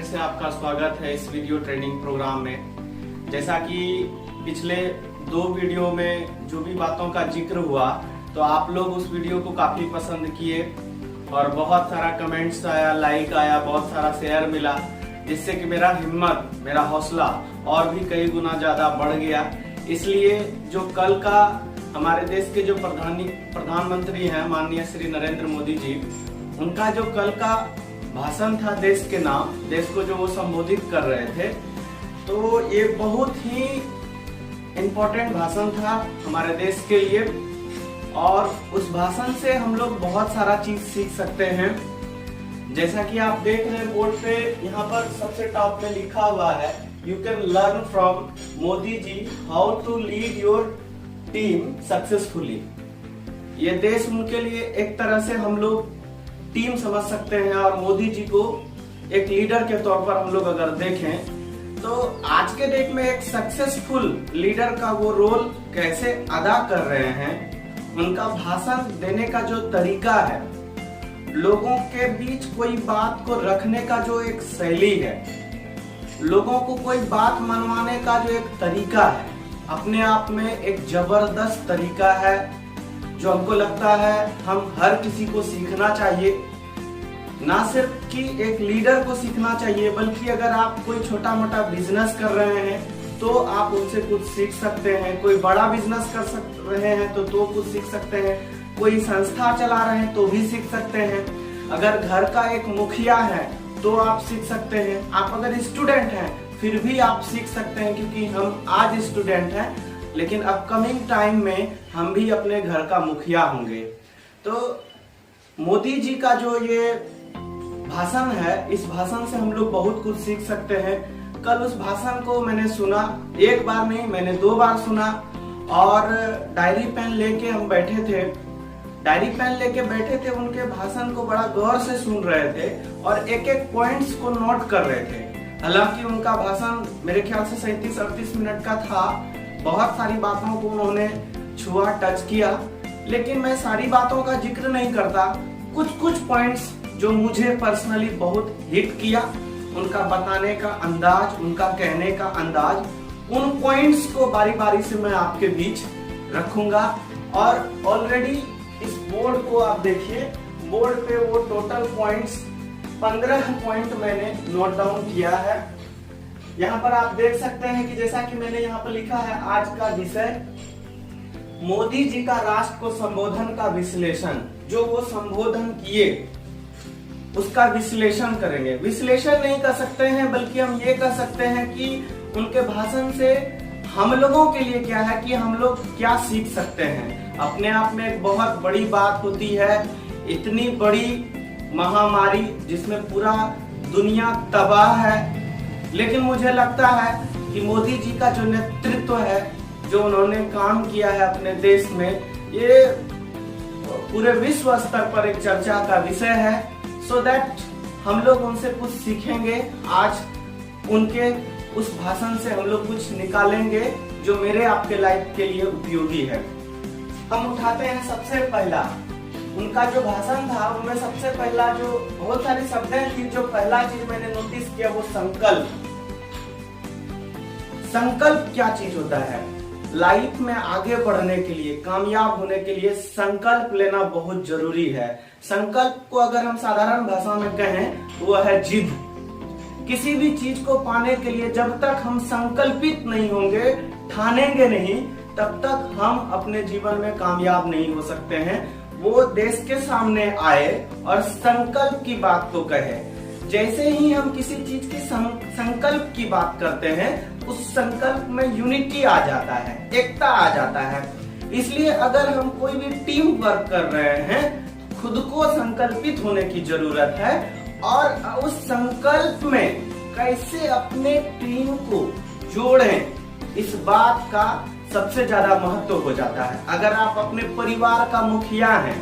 से आपका स्वागत है इस वीडियो ट्रेनिंग प्रोग्राम में। जैसा कि पिछले 2 वीडियो में जो भी बातों का जिक्र हुआ तो आप लोग उस वीडियो को काफी पसंद किए और बहुत सारा कमेंट्स आया, लाइक आया, बहुत सारा शेयर मिला, जिससे कि मेरा हिम्मत, मेरा हौसला और भी कई गुना ज्यादा बढ़ गया। इसलिए जो कल का हमारे देश के जो प्रधानमंत्री हैं माननीय श्री नरेंद्र मोदी जी, उनका जो कल का भाषण था देश के नाम, देश को जो वो संबोधित कर रहे थे, तो ये बहुत ही इम्पोर्टेंट भाषण था हमारे देश के लिए और उस भाषण से हम लोग बहुत सारा चीज सीख सकते हैं। जैसा कि आप देख रहे हैं बोर्ड पे, यहाँ पर सबसे टॉप पे लिखा हुआ है, you can learn from Modi ji how to lead your team successfully. ये देश उनके लिए एक तरह से हम लोग टीम समझ सकते हैं और मोदी जी को एक लीडर के तौर पर हम लोग अगर देखें तो आज के डेट में एक सक्सेसफुल लीडर का वो रोल कैसे अदा कर रहे हैं, उनका भाषण देने का जो तरीका है, लोगों के बीच कोई बात को रखने का जो एक शैली है, लोगों को कोई बात मनवाने का जो एक तरीका है, अपने आप में एक जबरदस्त तरीका है जो हमको लगता है हम हर किसी को सीखना चाहिए। ना सिर्फ कि एक लीडर को सीखना चाहिए, बल्कि अगर आप कोई छोटा मोटा बिजनेस कर रहे हैं तो आप उनसे कुछ सीख सकते हैं, कोई बड़ा बिजनेस कर रहे हैं तो कुछ सीख सकते हैं, कोई संस्था चला रहे हैं तो भी सीख सकते हैं, अगर घर का एक मुखिया है तो आप सीख सकते हैं, आप अगर स्टूडेंट हैं फिर भी आप सीख सकते हैं, क्योंकि हम आज स्टूडेंट हैं लेकिन अपकमिंग टाइम में हम भी अपने घर का मुखिया होंगे। तो मोदी जी का जो ये भाषण है, इस भाषण से हम लोग बहुत कुछ सीख सकते हैं। कल उस भाषण को मैंने सुना, एक बार नहीं मैंने 2 बार सुना और डायरी पेन लेके हम बैठे थे, उनके भाषण को बड़ा गौर से सुन रहे थे और एक एक पॉइंट्स को नोट कर रहे थे। हालांकि उनका भाषण मेरे ख्याल से 37-38 मिनट का था, बहुत सारी बातों को उन्होंने छुआ, टच किया, लेकिन मैं सारी बातों का जिक्र नहीं करता। कुछ पॉइंट्स जो मुझे पर्सनली बहुत हिट किया, उनका बताने का अंदाज, उनका कहने का अंदाज, उन पॉइंट्स को बारी बारी से मैं आपके बीच रखूंगा। और ऑलरेडी इस बोर्ड को आप देखिए, बोर्ड पे वो टोटल पॉइंट्स 15 पॉइंट मैंने नोट डाउन किया है। यहाँ पर आप देख सकते हैं कि जैसा कि मैंने यहाँ पर लिखा है, आज का विषय मोदी जी का राष्ट्र को संबोधन का विश्लेषण। जो वो संबोधन किए उसका विश्लेषण करेंगे। विश्लेषण नहीं कर सकते हैं, बल्कि हम ये कर सकते हैं कि उनके भाषण से हम लोगों के लिए क्या है कि हम लोग क्या सीख सकते हैं। अपने आप में एक बहुत बड़ी बात होती है, इतनी बड़ी महामारी जिसमें पूरा दुनिया तबाह है, लेकिन मुझे लगता है कि मोदी जी का जो नेतृत्व है, जो उन्होंने काम किया है अपने देश में, ये पूरे विश्व स्तर पर एक चर्चा का विषय है। सो दैट हम लोग उनसे कुछ सीखेंगे। आज उनके उस भाषण से हम लोग कुछ निकालेंगे जो मेरे आपके लाइफ के लिए उपयोगी है। हम उठाते हैं सबसे पहला, उनका जो भाषण था उनमें सबसे पहला जो बहुत सारी शब्दें थी, जो पहला चीज मैंने नोटिस किया वो संकल्प। संकल्प क्या चीज होता है? लाइफ में आगे बढ़ने के लिए, कामयाब होने के लिए संकल्प लेना बहुत जरूरी है। संकल्प को अगर हम साधारण भाषा में कहें तो वह है जिद। किसी भी चीज को पाने के लिए जब तक हम संकल्पित नहीं होंगे, ठानेंगे नहीं, तब तक हम अपने जीवन में कामयाब नहीं हो सकते हैं। वो देश के सामने आए और संकल्प की बात को कहे। जैसे ही हम किसी चीज की संकल्प की बात करते हैं, उस संकल्प में यूनिटी आ जाता है, एकता आ जाता है। इसलिए अगर हम कोई भी टीम वर्क कर रहे हैं, खुद को संकल्पित होने की जरूरत है और उस संकल्प में कैसे अपने टीम को जोड़ें, इस बात का सबसे ज्यादा महत्व हो जाता है। अगर आप अपने परिवार का मुखिया हैं,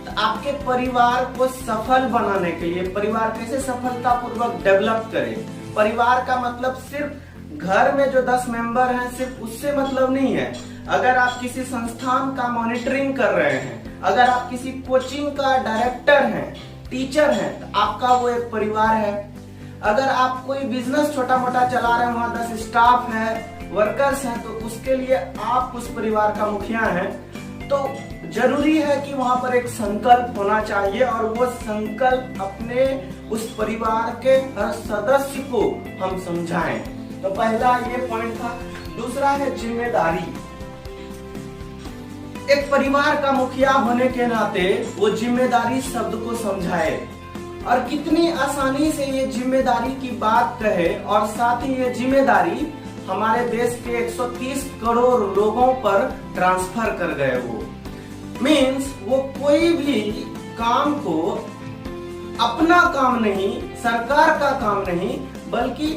तो आपके परिवार को सफल बनाने के लिए, परिवार कैसे सफलतापूर्वक डेवलप करें, परिवार का मतलब सिर्फ घर में जो 10 मेंबर हैं सिर्फ उससे मतलब नहीं है। अगर आप किसी संस्थान का मॉनिटरिंग कर रहे हैं, अगर आप किसी कोचिंग का डायरेक्टर हैं, टीचर हैं, तो आपका वो एक परिवार है। अगर आप कोई बिजनेस छोटा मोटा चला रहे हैं, वहाँ 10 स्टाफ है, वर्कर्स हैं, तो उसके लिए आप उस परिवार का मुखिया हैं, तो जरूरी है कि वहां पर एक संकल्प होना चाहिए और वो संकल्प अपने उस परिवार के हर सदस्य को हम समझाएं। तो पहला ये पॉइंट था। दूसरा है जिम्मेदारी। एक परिवार का मुखिया होने के नाते वो जिम्मेदारी शब्द को समझाए और कितनी आसानी से ये जिम्मेदारी की बात कहे, और साथ ही ये जिम्मेदारी हमारे देश के 130 करोड़ लोगों पर ट्रांसफर कर गए। वो मीन्स वो कोई भी काम को अपना काम नहीं, सरकार का काम नहीं, बल्कि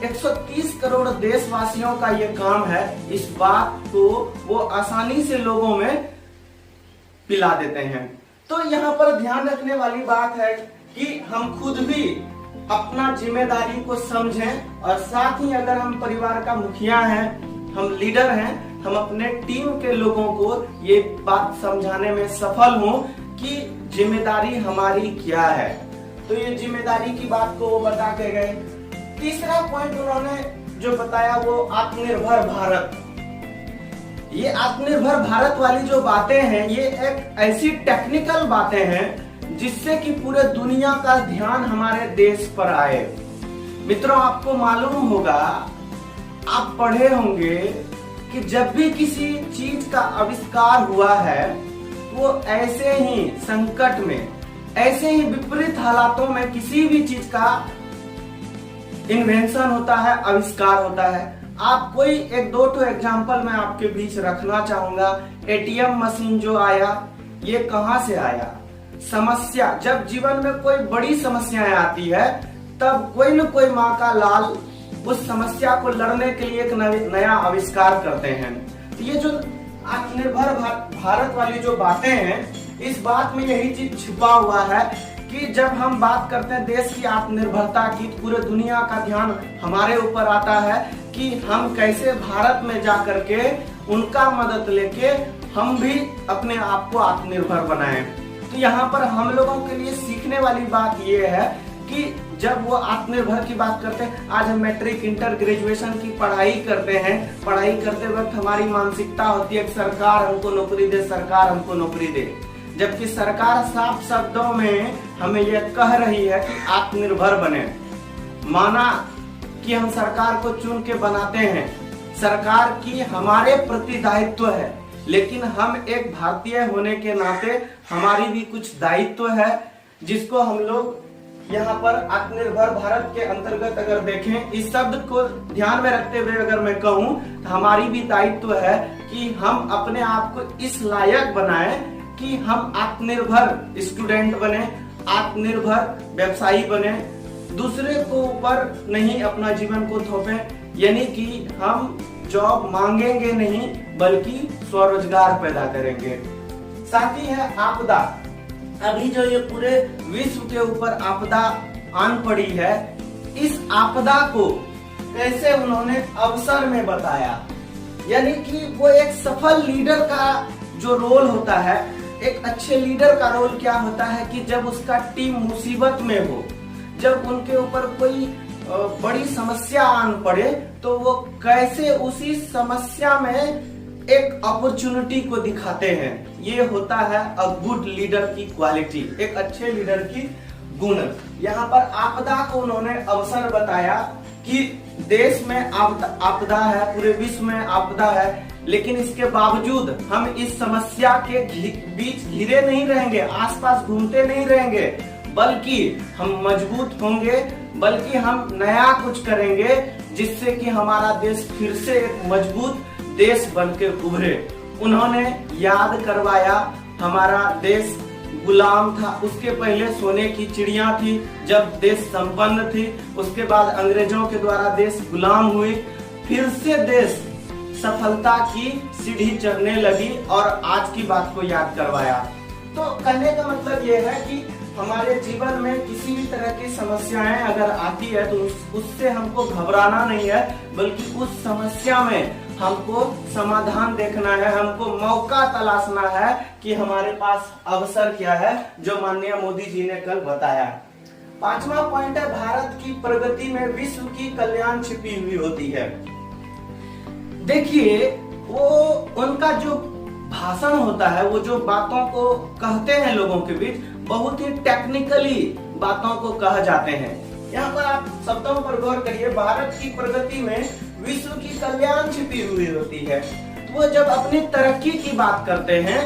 130 करोड़ देशवासियों का ये काम है। इस बात को वो आसानी से लोगों में पिला देते हैं। तो यहाँ पर ध्यान रखने वाली बात है कि हम खुद भी अपना जिम्मेदारी को समझें, और साथ ही अगर हम परिवार का मुखिया हैं, हम लीडर हैं, हम अपने टीम के लोगों को ये बात समझाने में सफल हों कि जिम्मेदारी हमारी क्या है। तो ये जिम्मेदारी की बात को वो बता के गए। तीसरा पॉइंट उन्होंने जो बताया वो आत्मनिर्भर भारत। ये आत्मनिर्भर भारत वाली जो बातें हैं, ये एक ऐसी टेक्निकल बातें हैं जिससे कि पूरे दुनिया का ध्यान हमारे देश पर आए। मित्रों, आपको मालूम होगा, आप पढ़े होंगे कि जब भी किसी चीज का आविष्कार हुआ है, वो ऐसे ही संकट में, ऐसे ही विपरीत हालातों में किसी भी चीज का इन्वेंशन होता है, आविष्कार होता है। आप कोई एक दो तो एग्जांपल मैं आपके बीच रखना चाहूंगा। एटीएम मशीन जो आया, ये कहां से आया? समस्या, जब जीवन में कोई बड़ी समस्याएं आती है, तब कोई न कोई माँ का लाल उस समस्या को लड़ने के लिए एक नया आविष्कार करते हैं। तो ये जो आत्मनिर्भर भारत वाली जो बातें हैं, इस बात में यही चीज छुपा हुआ है कि जब हम बात करते हैं देश की आत्मनिर्भरता की, तो पूरे दुनिया का ध्यान हमारे ऊपर आता है कि हम कैसे भारत में जा करके उनका मदद लेके हम भी अपने आप को आत्मनिर्भर बनाएं। तो यहाँ पर हम लोगों के लिए सीखने वाली बात ये है कि जब वो आत्मनिर्भर की बात करते हैं, आज हम मैट्रिक, इंटर, ग्रेजुएशन की पढ़ाई करते हैं, पढ़ाई करते वक्त हमारी मानसिकता होती है कि सरकार हमको नौकरी दे, सरकार हमको नौकरी दे, जबकि सरकार साफ शब्दों में हमें यह कह रही है कि आत्मनिर्भर बने। माना कि हम सरकार को चुन के बनाते हैं, सरकार की हमारे प्रति दायित्व है, लेकिन हम एक भारतीय होने के नाते हमारी भी कुछ दायित्व है, जिसको हम लोग यहाँ पर आत्मनिर्भर भारत के अंतर्गत अगर देखें, इस शब्द को ध्यान में रखते हुए अगर मैं कहूँ, तो हमारी भी दायित्व है कि हम अपने आप को इस लायक बनाएं कि हम आत्मनिर्भर स्टूडेंट बने, आत्मनिर्भर व्यवसायी बने, दूसरे को ऊपर नहीं अपना जीवन को थोपें, यानी कि हम जॉब मांगेंगे नहीं बल्कि स्वरोजगार पैदा करेंगे। साथ ही है आपदा। अभी जो ये पूरे विश्व के ऊपर आपदा आन पड़ी है, इस आपदा को कैसे उन्होंने अवसर में बताया, यानी कि वो एक सफल लीडर का जो रोल होता है, एक अच्छे लीडर का रोल क्या होता है कि जब उसका टीम मुसीबत में हो, जब उनके ऊपर कोई बड़ी समस्या आन पड़े, तो वो कैसे उसी समस्या में एक अपॉर्चुनिटी को दिखाते हैं। ये होता है अ गुड लीडर की क्वालिटी, एक अच्छे लीडर की गुण। यहाँ पर आपदा को उन्होंने अवसर बताया कि देश में आपदा है, पूरे विश्व में आपदा है, लेकिन इसके बावजूद हम इस समस्या के बीच घिरे नहीं रहेंगे, आसपास घूमते नहीं रहेंगे, बल्कि हम मजबूत होंगे, बल्कि हम नया कुछ करेंगे जिससे कि हमारा देश फिर से एक मजबूत देश बनकर उभरे। उन्होंने याद करवाया, हमारा देश गुलाम था, उसके पहले सोने की चिड़िया थी, जब देश संपन्न थी, उसके बाद अंग्रेजों के द्वारा देश गुलाम हुई, फिर से देश सफलता की सीढ़ी चढ़ने लगी और आज की बात को याद करवाया। तो कहने का मतलब यह है कि हमारे जीवन में किसी भी तरह की समस्याएं अगर आती है तो उससे हमको घबराना नहीं है, बल्कि उस समस्या में हमको समाधान देखना है, हमको मौका तलाशना है कि हमारे पास अवसर क्या है, जो माननीय मोदी जी ने कल बताया। 5वां पॉइंट है भारत की प्रगति में विश्व की कल्याण छिपी हुई होती है। देखिए, वो उनका जो भाषण होता है, वो जो बातों को कहते हैं लोगों के बीच, बहुत ही टेक्निकली बातों को कह जाते हैं। यहाँ पर आप शब्दों पर गौर करिए, भारत की प्रगति में विश्व की कल्याण छिपी हुई होती है। तो वो जब अपनी तरक्की की बात करते हैं,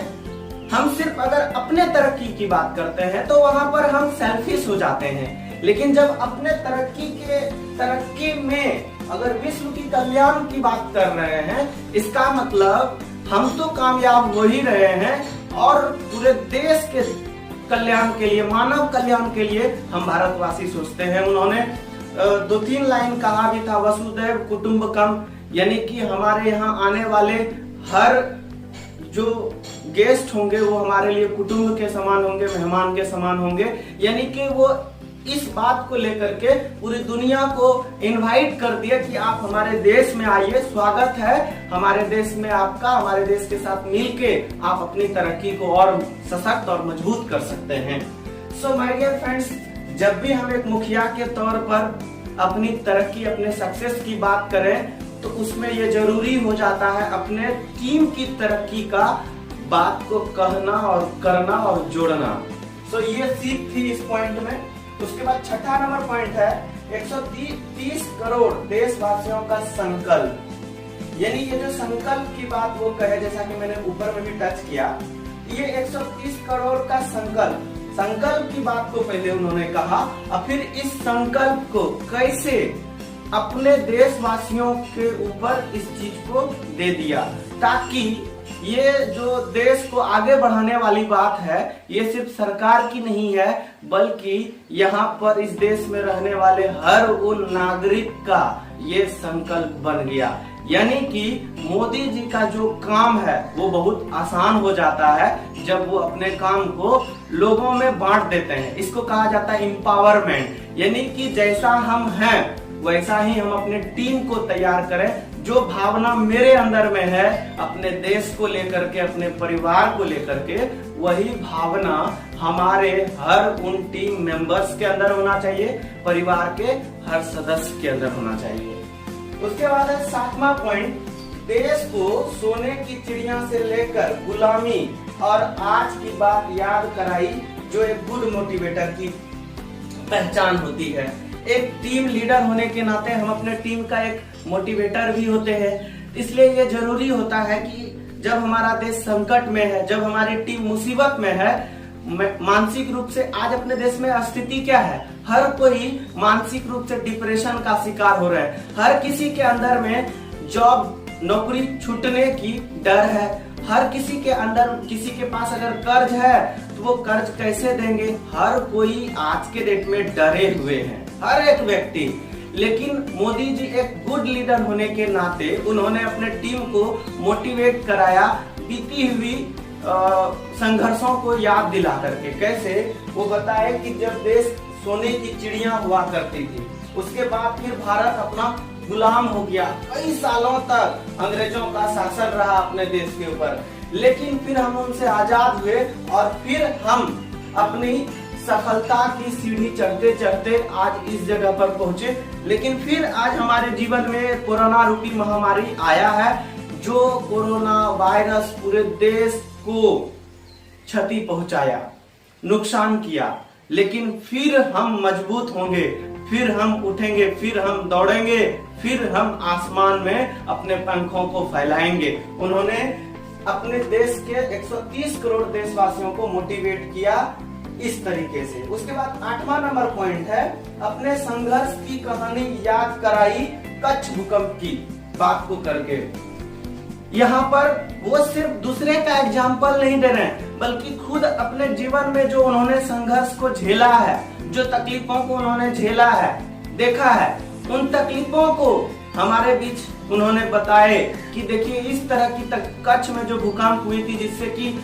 हम सिर्फ अगर अपने तरक्की की बात करते हैं तो वहां पर हम सेल्फिश हो जाते हैं। लेकिन जब अपने तरक्की में अगर विश्व की कल्याण की बात कर रहे हैं, इसका मतलब हम तो कामयाब हो ही रहे हैं और पूरे देश के कल्याण के लिए, मानव कल्याण के लिए हम भारतवासी सोचते हैं। उन्होंने 2-3 लाइन कहा भी था, वसुधैव कुटुंबकम, यानी कि हमारे यहाँ आने वाले हर जो गेस्ट होंगे वो हमारे लिए कुटुंब के समान होंगे, मेहमान के समान होंगे। यानी कि वो इस बात को लेकर के पूरी दुनिया को इनवाइट कर दिया कि आप हमारे देश में आइए, स्वागत है हमारे देश में आपका, हमारे देश के साथ मिलके आप अपनी तरक्की को और सशक्त और मजबूत कर सकते हैं। सो माय डियर फ्रेंड्स, जब भी हम एक मुखिया के तौर पर अपनी तरक्की, अपने सक्सेस की बात करें तो उसमें यह जरूरी हो जाता है अपने टीम की तरक्की का बात को कहना और करना और जोड़ना। सो ये सीख थी इस पॉइंट में। उसके बाद छठा नंबर पॉइंट है 130 करोड़ देशवासियों का संकल्प। यानी ये जो संकल्प की बात वो कहे, जैसा कि मैंने ऊपर में भी टच किया, ये 130 करोड़ का संकल्प की बात को पहले उन्होंने कहा और फिर इस संकल्प को कैसे अपने देशवासियों के ऊपर इस चीज को दे दिया, ताकि ये जो देश को आगे बढ़ाने वाली बात है, ये सिर्फ सरकार की नहीं है, बल्कि यहाँ पर इस देश में रहने वाले हर उन नागरिक का ये संकल्प बन गया। यानी कि मोदी जी का जो काम है वो बहुत आसान हो जाता है जब वो अपने काम को लोगों में बांट देते हैं। इसको कहा जाता है एम्पावरमेंट। यानी कि जैसा हम हैं वैसा ही हम अपने टीम को तैयार करें। जो भावना मेरे अंदर में है अपने देश को लेकर के, अपने परिवार को लेकर के, वही भावना हमारे हर उन टीम मेंबर्स के अंदर होना चाहिए, परिवार के हर सदस्य के अंदर होना चाहिए। उसके बाद है 7वां पॉइंट, देश को सोने की चिड़िया से लेकर गुलामी और आज की बात याद कराई, जो एक गुड मोटिवेटर की पहचान होती है। एक टीम लीडर होने के नाते हम अपने टीम का एक मोटिवेटर भी होते हैं। इसलिए ये जरूरी होता है कि जब हमारा देश संकट में है, जब हमारी टीम मुसीबत में है, मानसिक रूप से आज अपने देश में स्थिति क्या है, हर कोई मानसिक रूप से डिप्रेशन का शिकार हो रहा है। हर किसी के अंदर में जॉब, नौकरी छूटने की डर है। हर किसी के अंदर, किसी के पास अगर कर्ज है तो वो कर्ज कैसे देंगे, हर कोई आज के डेट में डरे हुए हैं, हर एक व्यक्ति। लेकिन मोदी जी एक गुड लीडर होने के नाते उन्होंने अपने टीम को मोटिवेट कराया, बीती हुई संघर्षों को याद दिला करके। कैसे, वो बताए कि जब देश सोने की चिड़िया हुआ करती थी, उसके बाद फिर भारत अपना गुलाम हो गया। कई सालों तक अंग्रेजों का शासन रहा अपने देश के ऊपर, लेकिन फिर हम उनसे आजाद हुए और फिर हम अपनी सफलता की सीढ़ी चढ़ते चढ़ते आज इस जगह पर पहुंचे। लेकिन फिर आज हमारे जीवन में कोरोना रूपी महामारी आया है, जो कोरोना वायरस पूरे देश को क्षति पहुंचाया, नुकसान किया। लेकिन फिर हम मजबूत होंगे, फिर हम उठेंगे, फिर हम दौड़ेंगे, फिर हम आसमान में अपने पंखों को फैलाएंगे। उन्होंने अपने देश के 130 करोड़ देशवासियों को मोटिवेट किया इस तरीके से। उसके बाद 8वां नंबर पॉइंट है, अपने संघर्ष की कहानी याद कराई कच्छ भूकंप की बात को करके। यहाँ पर वो सिर्फ दूसरे का एग्जाम्पल नहीं दे रहे हैं, बल्कि खुद अपने जीवन में जो उन्होंने संघर्ष को झेला है, जो तकलीफों को उन्होंने झेला है, देखा है, उन तकलीफों को हमारे बीच उन्होंने बताए कि देखिए इस तरह की कच्छ में जो भूकंप हुई थी, जिससे कि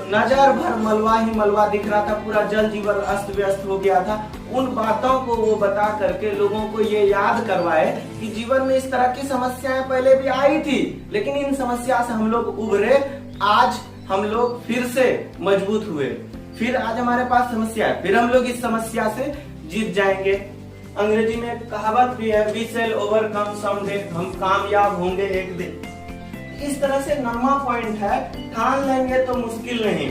नजर भर मलबा ही मलबा दिख रहा था, पूरा जल जीवन अस्त व्यस्त हो गया था। उन बातों को वो बता करके लोगों को ये याद करवाए कि जीवन में इस तरह की समस्याएं पहले भी आई थी, लेकिन इन समस्या से हम लोग उभरे, आज हम लोग फिर से मजबूत हुए, फिर आज हमारे पास समस्या है, फिर हम लोग इस समस्या से जीत जाएंगे। अंग्रेजी में एक कहावत भी है, वी शैल ओवरकम समडे, हम कामयाब होंगे एक दिन। इस तरह से 9वां पॉइंट है, ठान लेंगे तो मुश्किल नहीं।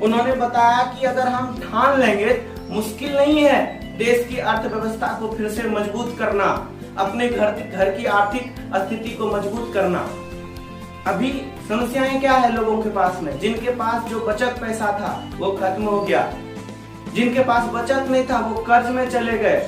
उन्होंने बताया कि अगर हम ठान लेंगे, मुश्किल नहीं है देश की अर्थव्यवस्था को फिर से मजबूत करना, अपने घर की आर्थिक स्थिति को मजबूत करना। अभी समस्याएं क्या है लोगों के पास में? जिनके पास जो बचत पैसा था वो खत्म हो गया, जिनके पास बचत नहीं था वो कर्ज में चले गए।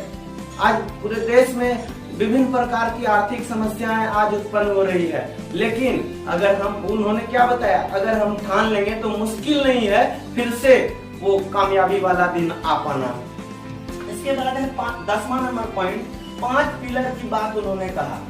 आज पूरे देश में विभिन्न प्रकार की आर्थिक समस्याएं आज उत्पन्न हो रही है। लेकिन अगर हम, उन्होंने क्या बताया, अगर हम ठान लेंगे तो मुश्किल नहीं है फिर से वो कामयाबी वाला दिन आ पाना। इसके बाद है 10वां नंबर पॉइंट, 5 पिलर की बात उन्होंने कहा।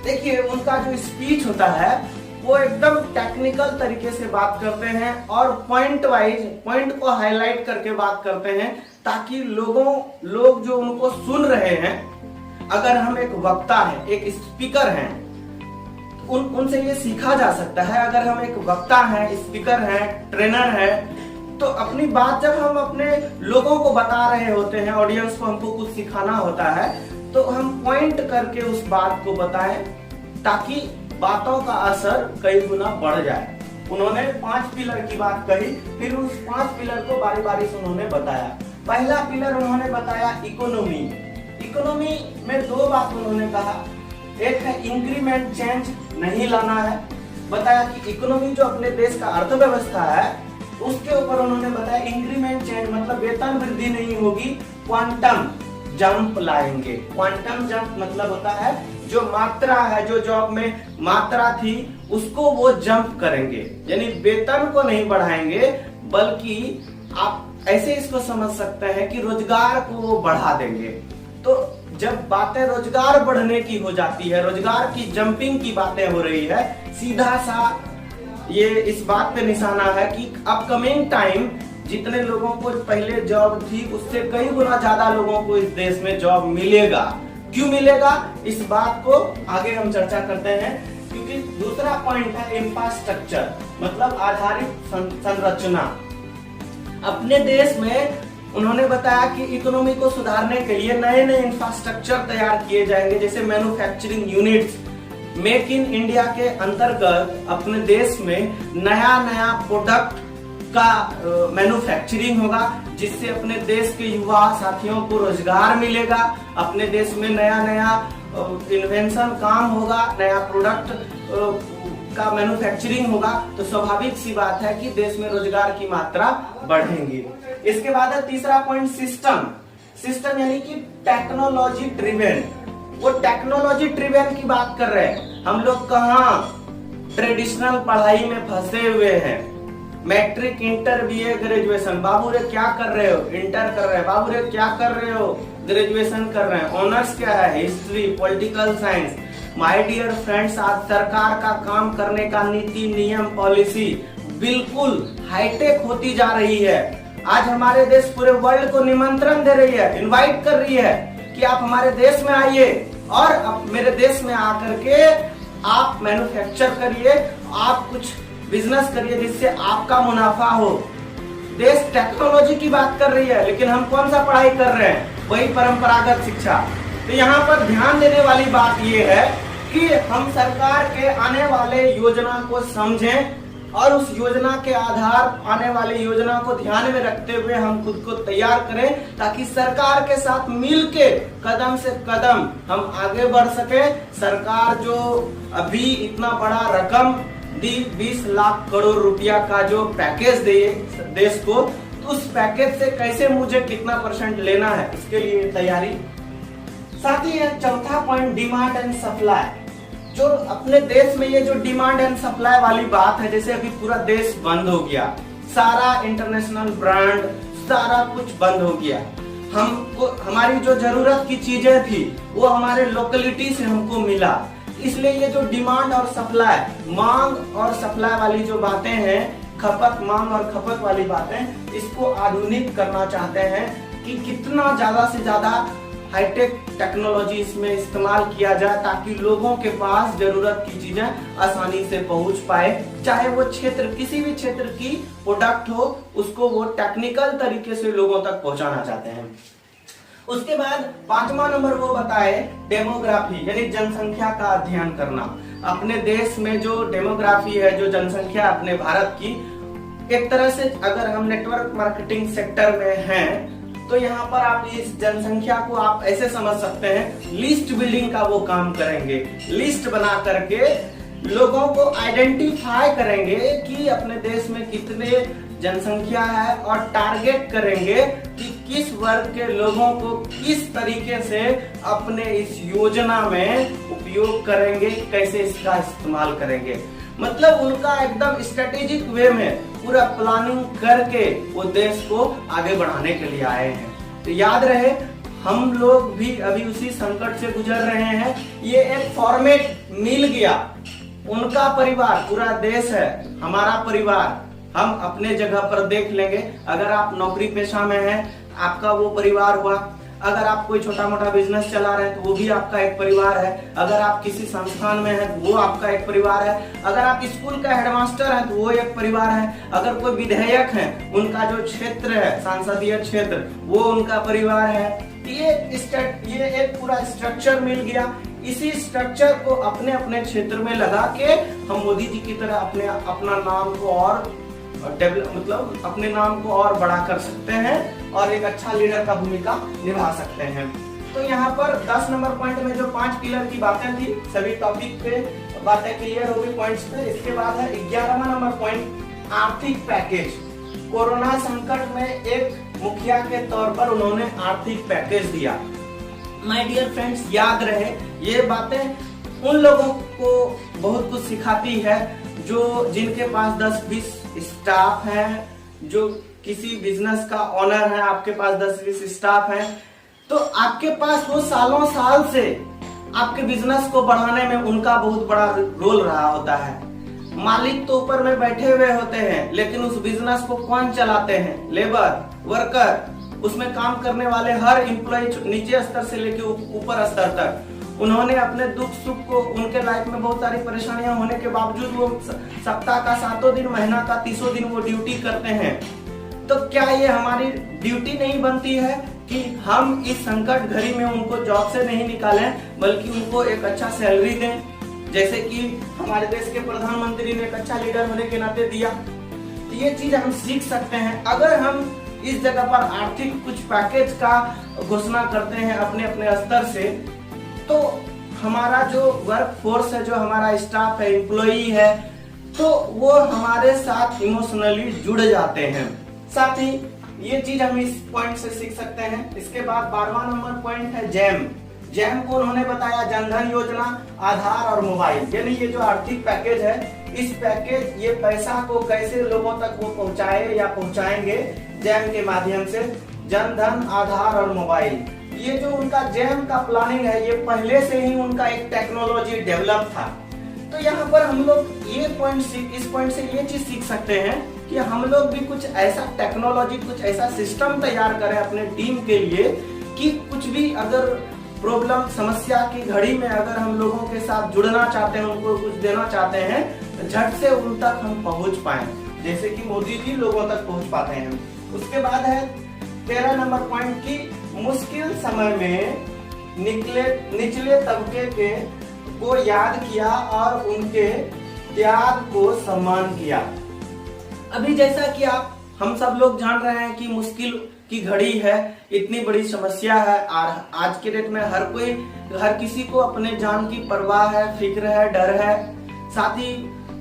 देखिए उनका जो स्पीच होता है वो एकदम टेक्निकल तरीके से बात करते हैं और पॉइंट वाइज पॉइंट को हाईलाइट करके बात करते हैं, ताकि लोग जो उनको सुन रहे हैं, अगर हम एक वक्ता है, एक स्पीकर हैं, उनसे ये सीखा जा सकता है। अगर हम एक वक्ता हैं, स्पीकर हैं, ट्रेनर हैं, तो अपनी बात जब हम अपने लोगों को बता रहे होते हैं, ऑडियंस को हमको कुछ सिखाना होता है, तो हम पॉइंट करके उस बात को बताएं ताकि बातों का असर कई गुना बढ़ जाए। उन्होंने 5 पिलर की बात कही, फिर उस 5 पिलर को बारी बारी से उन्होंने बताया। पहला पिलर उन्होंने बताया इकोनॉमी। इकोनॉमी में 2 बात उन्होंने कहा, एक है इंक्रीमेंट चेंज नहीं लाना है। बताया कि इकोनॉमी जो अपने देश का अर्थव्यवस्था है उसके ऊपर उन्होंने बताया इंक्रीमेंट चेंज मतलब वेतन वृद्धि नहीं होगी, क्वांटम जंप लाएंगे। क्वांटम जंप मतलब होता है जो मात्रा है, जो जॉब में मात्रा थी उसको वो जंप करेंगे, यानी वेतन को नहीं बढ़ाएंगे, बल्कि आप ऐसे इसको समझ सकते हैं कि रोजगार को वो बढ़ा देंगे। तो जब बातें रोजगार बढ़ने की हो जाती है, रोजगार की जंपिंग की बातें हो रही है, सीधा सा ये इस बात पे निशाना है कि अपकमिंग टाइम जितने लोगों को पहले जॉब थी उससे कई गुना ज्यादा लोगों को इस देश में जॉब मिलेगा। क्यों मिलेगा, इस बात को आगे हम चर्चा करते हैं। क्योंकि दूसरा पॉइंट है इंफ्रास्ट्रक्चर, मतलब आधारित संरचना। अपने देश में उन्होंने बताया कि इकोनॉमी को सुधारने के लिए नए नए इंफ्रास्ट्रक्चर तैयार किए जाएंगे, जैसे manufacturing units. Make in India के अंतर्गत अपने देश में नया नया प्रोडक्ट का मैन्युफैक्चरिंग होगा, जिससे अपने देश के युवा साथियों को रोजगार मिलेगा। अपने देश में नया नया इन्वेंशन काम होगा, नया प्रोडक्ट का मैन्युफैक्चरिंग होगा, तो स्वाभाविक सी बात है कि देश में रोजगार की मात्रा बढ़ेगी। इसके बाद है तीसरा पॉइंट सिस्टम। सिस्टम यानी कि टेक्नोलॉजी ड्रिवेन। वो टेक्नोलॉजी ड्रिवेन की बात कर रहे हैं। हम लोग कहाँ ट्रेडिशनल पढ़ाई में फंसे हुए हैं, मैट्रिक, इंटर, बीए, ग्रेजुएशन। बाबू रे क्या कर रहे हो? इंटर कर रहे हैं। बाबू रे क्या कर रहे हो? ग्रेजुएशन कर रहे हैं। ऑनर्स क्या है? History, political science. My dear friends, आज सरकार का काम करने का नीति, नियम, पॉलिसी बिल्कुल हाईटेक होती जा रही है। आज हमारे देश पूरे वर्ल्ड को निमंत्रण दे रही है, इनवाइट कर रही है कि आप हमारे देश में आइए और अब मेरे देश में आकर के आप मैन्युफैक्चर करिए, आप कुछ बिजनेस करिए जिससे आपका मुनाफा हो। देश टेक्नोलॉजी की बात कर रही है, लेकिन हम कौन सा पढ़ाई कर रहे हैं? वही परंपरागत शिक्षा। तो यहाँ पर ध्यान देने वाली बात ये है कि हम सरकार के आने वाले योजना को समझें और उस योजना के आधार आने वाली योजना को ध्यान में रखते हुए हम खुद को तैयार करें, ताकि सरकार के साथ मिलके कदम से कदम हम आगे बढ़ सके। सरकार जो अभी इतना बड़ा रकम दी, 20 लाख करोड़ रुपया का जो पैकेज दे देश को, तो उस पैकेज से कैसे मुझे कितना % लेना है, इसके लिए तैयारी। साथ ही चौथा पॉइंट डिमांड एंड सप्लाई। जो अपने देश में ये जो डिमांड एंड सप्लाई वाली बात है, जैसे अभी पूरा देश बंद हो गया, सारा इंटरनेशनल ब्रांड सारा कुछ बंद हो गया, हमको हमारी जो जरूरत की चीजें थी वो हमारे लोकेलिटी से हमको मिला। इसलिए ये जो डिमांड और सप्लाई, मांग और सप्लाई वाली जो बातें हैं, खपत, मांग और खपत वाली बातें, इसको आधुनिक करना चाहते हैं कि कितना ज्यादा से ज्यादा हाईटेक टेक्नोलॉजी इसमें इस्तेमाल किया जाए, ताकि लोगों के पास जरूरत की चीजें आसानी से पहुंच पाए। चाहे वो क्षेत्र, किसी भी क्षेत्र की प्रोडक्ट हो, उसको वो टेक्निकल तरीके से लोगों तक पहुंचाना चाहते हैं। उसके बाद 5वां नंबर वो बताए डेमोग्राफी, यानी जनसंख्या का अध्ययन करना। अपने देश में जो डेमोग्राफी है, जो जनसंख्या अपने भारत की, एक तरह से अगर हम नेटवर्क मार्केटिंग सेक्टर में हैं तो यहाँ पर आप इस जनसंख्या को आप ऐसे समझ सकते हैं, लिस्ट बिल्डिंग का वो काम करेंगे। लिस्ट बना करके लोगों को आइडेंटिफाई करेंगे कि अपने देश में कितने जनसंख्या है और टारगेट करेंगे कि किस वर्ग के लोगों को किस तरीके से अपने इस योजना में उपयोग करेंगे, कैसे इसका इस्तेमाल करेंगे। मतलब उनका एकदम स्ट्रेटेजिक वे में पूरा प्लानिंग करके वो देश को आगे बढ़ाने के लिए आए हैं। तो याद रहे, हम लोग भी अभी उसी संकट से गुजर रहे हैं। ये एक फॉर्मेट मिल गया, उनका परिवार पूरा देश है, हमारा परिवार हम अपने जगह पर देख लेंगे। अगर आप नौकरी पेशा में हैं, आपका वो परिवार हुआ। अगर आप कोई छोटा मोटा बिजनेस चला रहे हैं तो वो भी आपका एक परिवार है। अगर आप किसी संस्थान में हैं तो वो आपका एक परिवार है। अगर आप स्कूल का हेडमास्टर हैं तो वो एक परिवार है। अगर कोई विधायक हैं, उनका जो क्षेत्र है, संसदीय क्षेत्र, वो उनका परिवार है। ये एक पूरा स्ट्रक्चर मिल गया। इसी स्ट्रक्चर को अपने अपने क्षेत्र में लगा के हम मोदी जी की तरह अपना नाम को और मतलब अपने नाम को और बड़ा कर सकते हैं और एक अच्छा लीडर का भूमिका निभा सकते हैं। तो यहाँ पर 10 नंबर पॉइंट में जो 5 पिलर की बातें थी, सभी टॉपिक पे बातें क्लियर हो गई पॉइंट्स पे। इसके बाद है 11वां नंबर पॉइंट, आर्थिक पैकेज। कोरोना संकट में एक मुखिया के तौर पर उन्होंने आर्थिक पैकेज दिया। माय डियर फ्रेंड्स, याद रहे ये बातें उन लोगों को बहुत कुछ सिखाती है जो जिनके पास 10-20 स्टाफ है, जो किसी बिजनेस का ओनर है, आपके पास 10-20 स्टाफ है, तो आपके पास वो सालों साल से आपके बिजनेस को बढ़ाने में उनका बहुत बड़ा रोल रहा होता है। मालिक तो ऊपर में बैठे हुए होते हैं, लेकिन उस बिजनेस को कौन चलाते हैं? लेबर, वर्कर, उसमें काम करने वाले हर एम्प्लॉय, नीचे स्तर से लेकर ऊपर स्तर तक, उन्होंने अपने दुख सुख को, उनके लाइफ में बहुत सारी परेशानियां होने के बावजूद वो सप्ताह का 7 दिन, महीना का 30 दिन वो ड्यूटी करते हैं। तो क्या ये हमारी ड्यूटी नहीं बनती है कि हम इस संकट घड़ी में उनको जॉब से नहीं निकालें, बल्कि उनको एक अच्छा सैलरी दें, जैसे कि हमारे देश के प्रधानमंत्री ने एक अच्छा लीडर होने के नाते दिया। तो ये चीज हम सीख सकते हैं। अगर हम इस जगह पर आर्थिक कुछ पैकेज का घोषणा करते हैं अपने अपने स्तर से, तो हमारा जो वर्क फोर्स है, जो हमारा स्टाफ है, एम्प्लॉई है, तो वो हमारे साथ इमोशनली जुड़ जाते हैं। साथ ही ये चीज हम इस पॉइंट से सीख सकते हैं। इसके बाद 12वां नंबर पॉइंट है जैम। जैम को उन्होंने बताया जनधन योजना, आधार और मोबाइल, यानी ये जो आर्थिक पैकेज है, इस पैकेज ये पैसा को कैसे लोगों तक वो पहुंचाए या पहुंचाएंगे जैम के माध्यम से। जनधन, आधार और मोबाइल, ये जो उनका जैम का प्लानिंग है, ये पहले से ही उनका एक टेक्नोलॉजी डेवलप था। तो यहाँ पर हम लोग इस पॉइंट से ये चीज सीख सकते हैं कि हम लोग भी कुछ ऐसा टेक्नोलॉजी, कुछ ऐसा सिस्टम तैयार करें अपने टीम के लिए कि कुछ भी अगर प्रॉब्लम, समस्या की घड़ी में अगर हम लोगों के साथ जुड़ना चाहते हैं, उनको कुछ देना चाहते हैं, तो झट से उन तक हम पहुंच पाए, जैसे कि मोदी जी लोगों तक पहुंच पाते हैं। उसके बाद है 13 नंबर पॉइंट की मुश्किल समय में निचले तबके के को याद किया और उनके त्याग को सम्मान किया। अभी जैसा कि हम सब लोग जान रहे हैं कि मुश्किल की घड़ी है, इतनी बड़ी समस्या है, और आज के डेट में हर किसी को अपने जान की परवाह है, फिक्र है, डर है, साथ ही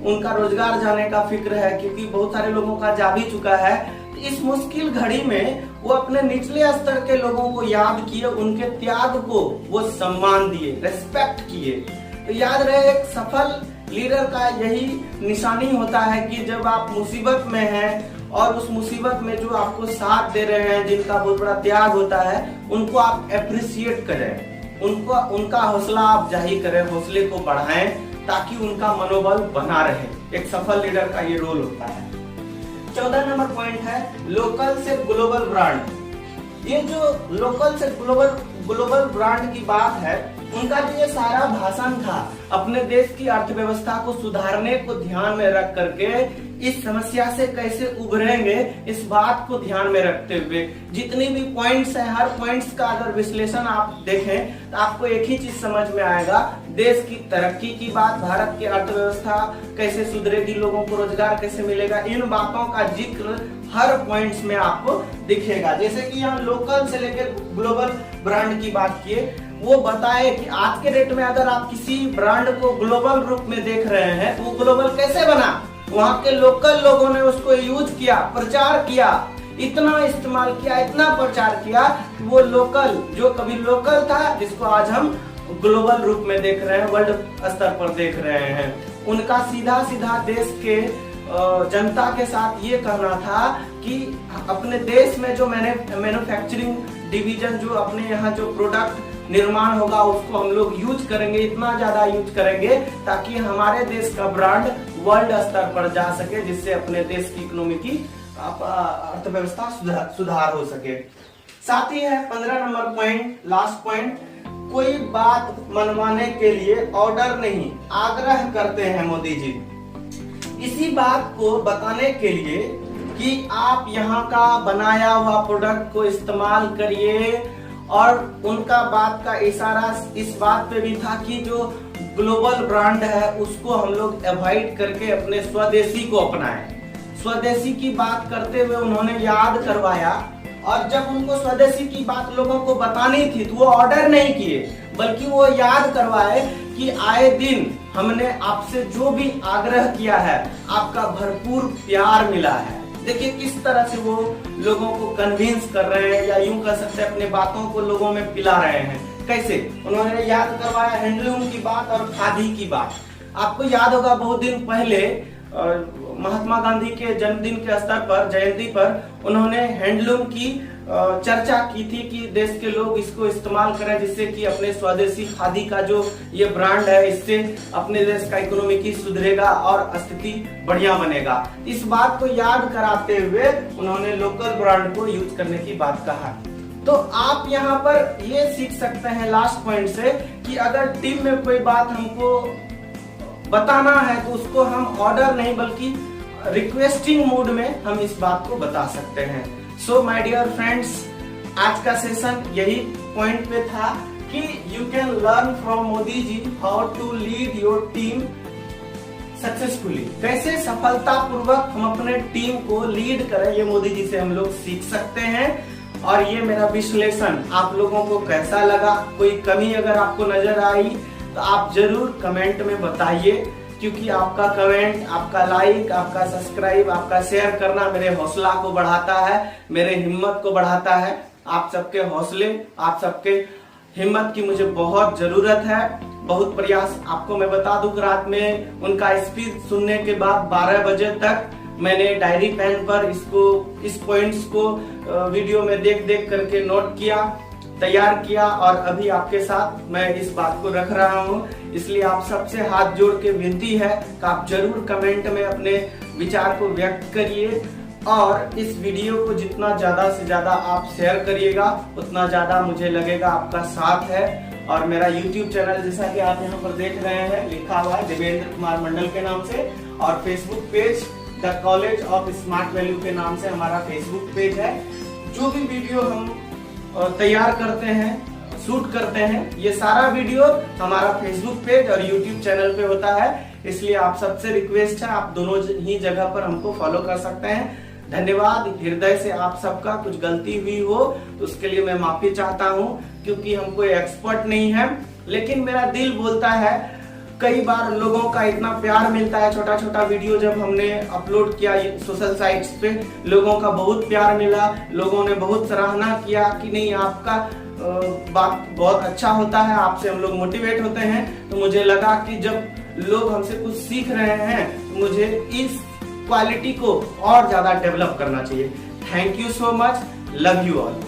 उनका रोजगार जाने का फिक्र है, क्योंकि बहुत सारे लोगों का जा भी चुका है। इस मुश्किल घड़ी में वो अपने निचले स्तर के लोगों को याद किए, उनके त्याग को वो सम्मान दिए, रेस्पेक्ट किए। तो याद रहे, एक सफल लीडर का यही निशानी होता है कि जब आप मुसीबत में हैं और उस मुसीबत में जो आपको साथ दे रहे हैं, जिनका बहुत बड़ा त्याग होता है, उनको आप अप्रिशिएट करें, उनका हौसला आप जाहिर करें, हौसले को बढ़ाएं, ताकि उनका मनोबल बना रहे। एक सफल लीडर का ये रोल होता है। 14 नंबर पॉइंट है लोकल से ग्लोबल ब्रांड। ये जो लोकल से ग्लोबल ग्लोबल ब्रांड की बात है, उनका जो ये सारा भाषण था अपने देश की अर्थव्यवस्था को सुधारने को ध्यान में रख करके इस समस्या से कैसे उभरेंगे इस बात को ध्यान में रखते हुए जितनी भी पॉइंट्स है, हर पॉइंट्स का अगर विश्लेषण आप देखें तो आपको एक ही चीज समझ में आएगा, देश की तरक्की की बात, भारत की अर्थव्यवस्था कैसे सुधरेगी, लोगों को रोजगार कैसे मिलेगा, इन बातों का जिक्र हर पॉइंट्स में आपको दिखेगा। जैसे कि हम लोकल से लेकर ग्लोबल ब्रांड की बात किए, वो बताए कि आज के डेट में अगर आप किसी ब्रांड को ग्लोबल रूप में देख रहे हैं तो वो ग्लोबल कैसे बना, वहाँ के लोकल लोगों ने उसको यूज किया, प्रचार किया, इतना इस्तेमाल किया, इतना प्रचार किया कि वो लोकल जो कभी लोकल था जिसको आज हम ग्लोबल रूप में देख रहे हैं, वर्ल्ड स्तर पर देख रहे हैं। उनका सीधा सीधा देश के जनता के साथ ये कहना था कि अपने देश में जो मैन्युफैक्चरिंग डिवीजन जो अपने यहाँ जो प्रोडक्ट निर्माण होगा उसको हम लोग यूज करेंगे, इतना ज्यादा यूज करेंगे ताकि हमारे देश का ब्रांड वर्ल्ड स्तर पर जा सके, जिससे अपने देश की इकोनॉमी की अर्थव्यवस्था सुधार हो सके। साथ ही है 15 नंबर पॉइंट, लास्ट पॉइंट, कोई बात मनवाने के लिए ऑर्डर नहीं आग्रह करते हैं मोदी जी। इसी बात को बताने के लिए कि आप यहाँ का बनाया हुआ प्रोडक्ट को इस्तेमाल करिए, और उनका बात का इशारा इस बात पे भी था कि जो ग्लोबल ब्रांड है उसको हम लोग अवॉइड करके अपने स्वदेशी को अपनाएं। स्वदेशी की बात करते हुए उन्होंने याद करवाया, और जब उनको स्वदेशी की बात लोगों को बतानी थी तो वो ऑर्डर नहीं किए, बल्कि वो याद करवाए कि आए दिन हमने आपसे जो भी आग्रह किया है आपका भरपूर प्यार मिला है। देखिए किस तरह से वो लोगों को कन्विंस कर रहे हैं, या यूं कह सकते हैं अपने बातों को लोगों में पिला रहे हैं। कैसे उन्होंने याद करवाया हैंडलूम की बात और खादी की बात। आपको याद होगा बहुत दिन पहले महात्मा गांधी के जन्मदिन के स्तर पर, जयंती पर, उन्होंने हैंडलूम की चर्चा की थी कि देश के लोग इसको इस्तेमाल करें, जिससे कि अपने स्वदेशी खादी का जो ये ब्रांड है इससे अपने देश का इकोनॉमी की सुधरेगा और स्थिति बढ़िया बनेगा। इस बात को याद कराते हुए उन्होंने लोकल ब्रांड को यूज करने की बात कहा। तो आप यहाँ पर ये सीख सकते हैं लास्ट पॉइंट से कि अगर टीम में कोई बात हमको बताना है तो उसको हम ऑर्डर नहीं बल्कि रिक्वेस्टिंग मूड में हम इस बात को बता सकते हैं। सो माय डियर फ्रेंड्स, आज का सेशन यही पॉइंट पे था कि you can learn from Modi ji how to lead your team successfully. कैसे सफलता पूर्वक हम अपने टीम को लीड करें, ये मोदी जी से हम लोग सीख सकते हैं। और ये मेरा विश्लेषण आप लोगों को कैसा लगा, कोई कमी अगर आपको नजर आई तो आप जरूर कमेंट में बताइए, क्योंकि आपका कमेंट, आपका लाइक, आपका सब्सक्राइब, आपका शेयर करना मेरे हौसला को बढ़ाता है, मेरे हिम्मत को बढ़ाता है। आप सबके हौसले, आप सबके हिम्मत की मुझे बहुत जरूरत है। बहुत प्रयास, आपको मैं बता दूं रात में उनका स्पीच सुनने के बाद 12 बजे तक मैंने डायरी पेन पर इस पॉइंट्स को वीडियो में देख करके नोट किया, तैयार किया, और अभी आपके साथ मैं इस बात को रख रहा हूँ। इसलिए आप सबसे हाथ जोड़ के विनती है कि आप जरूर कमेंट में अपने विचार को व्यक्त करिए, और इस वीडियो को जितना ज्यादा से ज्यादा आप शेयर करिएगा उतना ज्यादा मुझे लगेगा आपका साथ है। और मेरा YouTube चैनल जैसा कि आप यहाँ पर देख रहे हैं लिखा हुआ है देवेंद्र कुमार मंडल के नाम से, और Facebook page the college of smart value के नाम से हमारा फेसबुक पेज है। जो भी वीडियो हम तैयार करते हैं, शूट करते हैं, ये सारा वीडियो हमारा फेसबुक पेज और यूट्यूब चैनल पे होता है। इसलिए आप सबसे रिक्वेस्ट है आप दोनों ही जगह पर हमको फॉलो कर सकते हैं। धन्यवाद हृदय से। आप सबका कुछ गलती हुई हो तो उसके लिए मैं माफी चाहता हूँ, क्योंकि हम कोई एक्सपर्ट नहीं है, लेकिन मेरा दिल बोलता है। कई बार लोगों का इतना प्यार मिलता है, छोटा छोटा वीडियो जब हमने अपलोड किया सोशल साइट्स पे, लोगों का बहुत प्यार मिला, लोगों ने बहुत सराहना किया कि नहीं आपका बात बहुत अच्छा होता है, आपसे हम लोग मोटिवेट होते हैं। तो मुझे लगा कि जब लोग हमसे कुछ सीख रहे हैं तो मुझे इस क्वालिटी को और ज्यादा डेवलप करना चाहिए। Thank you so much, love you all.